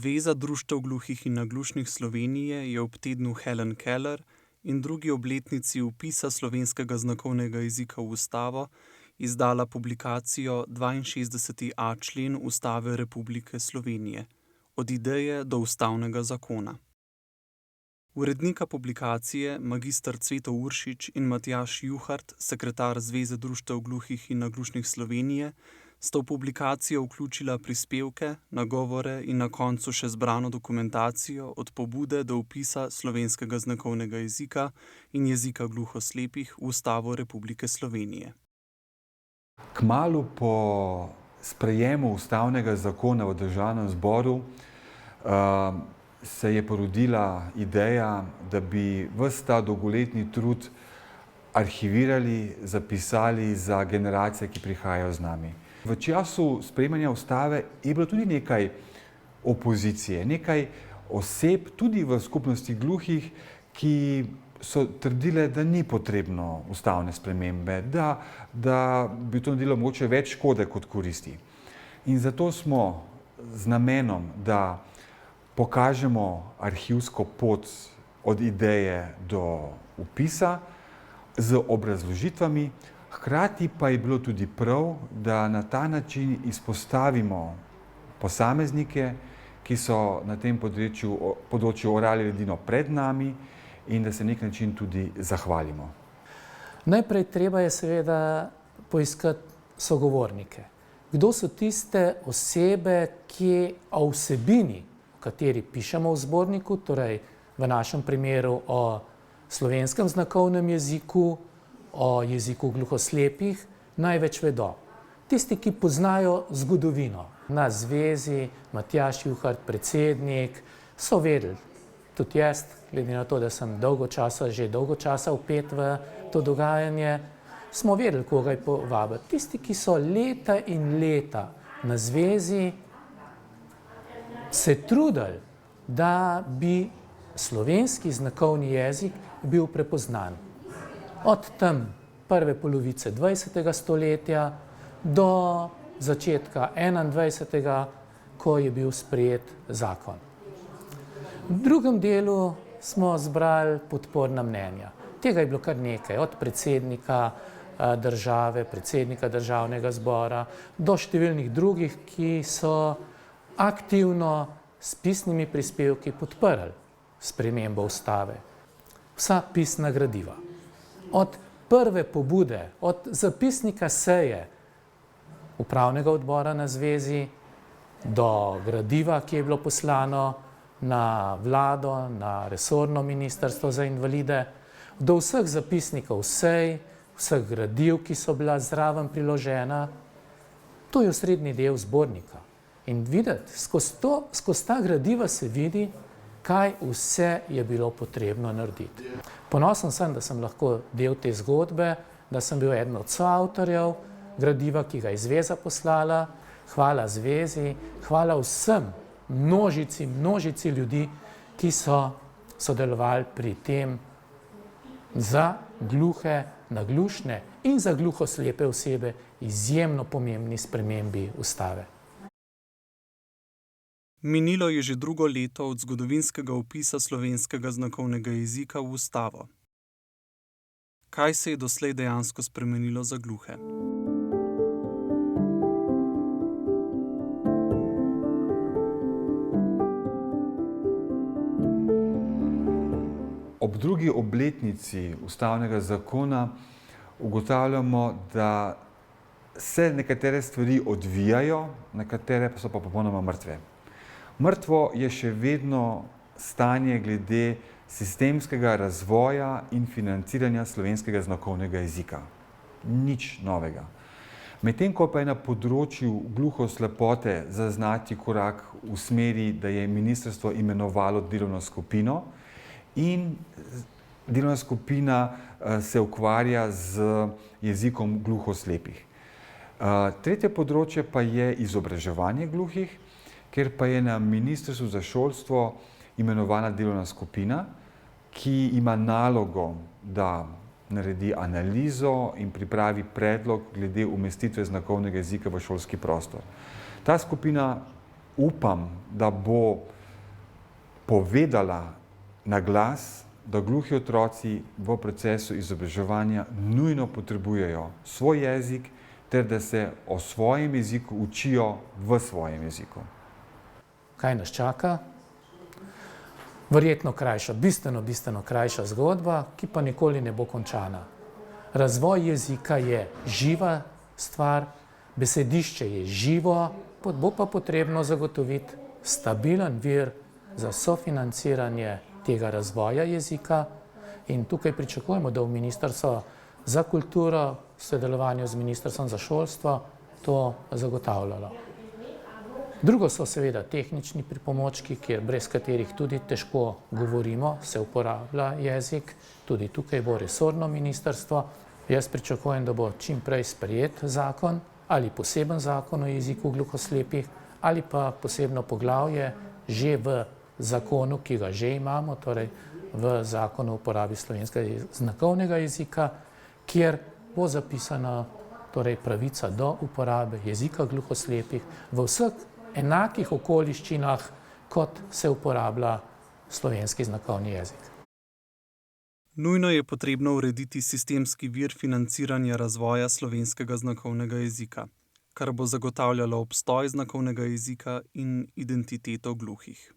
Zveza društev gluhih in naglušnih Slovenije je ob tednu Helen Keller in drugi obletnici vpisa slovenskega znakovnega jezika v ustavo izdala publikacijo 62.a člen Ustave Republike Slovenije od ideje do ustavnega zakona. Urednika publikacije, magister Cveto Uršič in Matjaž Juhart, sekretar Zveze društev gluhih in naglušnih Slovenije, sta v publikacijo vključila prispevke, nagovore in na koncu še zbrano dokumentacijo od pobude do vpisa slovenskega znakovnega jezika in jezika gluhoslepih v Ustavo Republike Slovenije. Kmalu po sprejemu ustavnega zakona v Državnem zboru se je porodila ideja, da bi ves ta dolgoletni trud arhivirali, zapisali za generacije, ki prihajajo z nami. V času sprejemanja ustave je bilo tudi nekaj opozicije, nekaj oseb tudi v skupnosti gluhih, ki so trdile, da ni potrebno ustavne spremembe, da bi to naredilo mogoče več škode kot koristi. In zato smo z namenom, da pokažemo arhivsko pot od ideje do vpisa z obrazložitvami, hkrati pa je bilo tudi prav, da na ta način izpostavimo posameznike, ki so na tem področju orali ledino pred nami in da se na nek način tudi zahvalimo. Najprej treba je seveda poiskati sogovornike. Kdo so tiste osebe, ki o vsebini, o kateri pišemo v zborniku, torej v našem primeru o slovenskem znakovnem jeziku, o jeziku gluhoslepih, največ vedo. Tisti, ki poznajo zgodovino. Na zvezi, Matjaž Juhart, predsednik, so vedeli. Tudi jaz, glede na to, da sem že dolgo časa vpet v to dogajanje, smo vedeli, koga je povabiti. Tisti, ki so leta in leta na zvezi se trudili, da bi slovenski znakovni jezik bil prepoznan. Od tam prve polovice 20. stoletja do začetka 21., ko je bil sprejet zakon. V drugem delu smo zbrali podporna mnenja. Tega je bilo kar nekaj, od predsednika države, predsednika Državnega zbora, do številnih drugih, ki so aktivno s pisnimi prispevki podprli spremembo ustave. Vsa pisna gradiva. Od prve pobude, od zapisnika seje upravnega odbora na zvezi do gradiva, ki je bilo poslano na vlado, na resorno ministrstvo za invalide, do vseh zapisnikov sej, vseh gradiv, ki so bila zraven priložena, to je osrednji del zbornika. In videti, skozi ta gradiva se vidi, kaj vse je bilo potrebno narediti. Ponosen sem, da sem lahko del te zgodbe, da sem bil eden od soavtorjev gradiva, ki ga je zveza poslala. Hvala zvezi, hvala vsem množici ljudi, ki so sodelovali pri tem za gluhe, naglušne in za gluhoslepe osebe izjemno pomembni spremembi ustave. Minilo je že drugo leto od zgodovinskega vpisa slovenskega znakovnega jezika v ustavo. Kaj se je doslej dejansko spremenilo za gluhe? Ob drugi obletnici ustavnega zakona ugotavljamo, da se nekatere stvari odvijajo, nekatere pa so pa popolnoma mrtve. Mrtvo je še vedno stanje glede sistemskega razvoja in financiranja slovenskega znakovnega jezika. Nič novega. Medtem ko pa je na področju gluhoslepote zaznati korak v smeri, da je ministrstvo imenovalo delovno skupino in delovna skupina se ukvarja z jezikom gluhoslepih. Tretje področje pa je izobraževanje gluhih, ker pa je na Ministrstvu za šolstvo imenovana delovna skupina, ki ima nalogo, da naredi analizo in pripravi predlog glede umestitve znakovnega jezika v šolski prostor. Ta skupina upam, da bo povedala na glas, da gluhi otroci v procesu izobraževanja nujno potrebujejo svoj jezik, ter da se o svojem jeziku učijo v svojem jeziku. Kaj nas čaka? Verjetno krajša, bistveno krajša zgodba, ki pa nikoli ne bo končana. Razvoj jezika je živa stvar, besedišče je živo, bo pa potrebno zagotoviti stabilen vir za sofinanciranje tega razvoja jezika in tukaj pričakujemo, da v Ministrstvo za kulturo v sodelovanju z Ministrstvom za šolstvo to zagotavljalo. Drugo so seveda tehnični pripomočki, brez katerih tudi težko govorimo, se uporablja jezik, tudi tukaj bo resorno ministrstvo. Jaz pričakujem, da bo čim prej sprejet zakon ali poseben zakon o jeziku gluhoslepih ali pa posebno poglavje že v zakonu, ki ga že imamo, torej v zakonu o uporabi slovenskega znakovnega jezika, kjer bo zapisana torej pravica do uporabe jezika gluhoslepih v vseh enakih okoliščinah, kot se uporablja slovenski znakovni jezik. Nujno je potrebno urediti sistemski vir financiranja razvoja slovenskega znakovnega jezika, kar bo zagotavljalo obstoj znakovnega jezika in identiteto gluhih.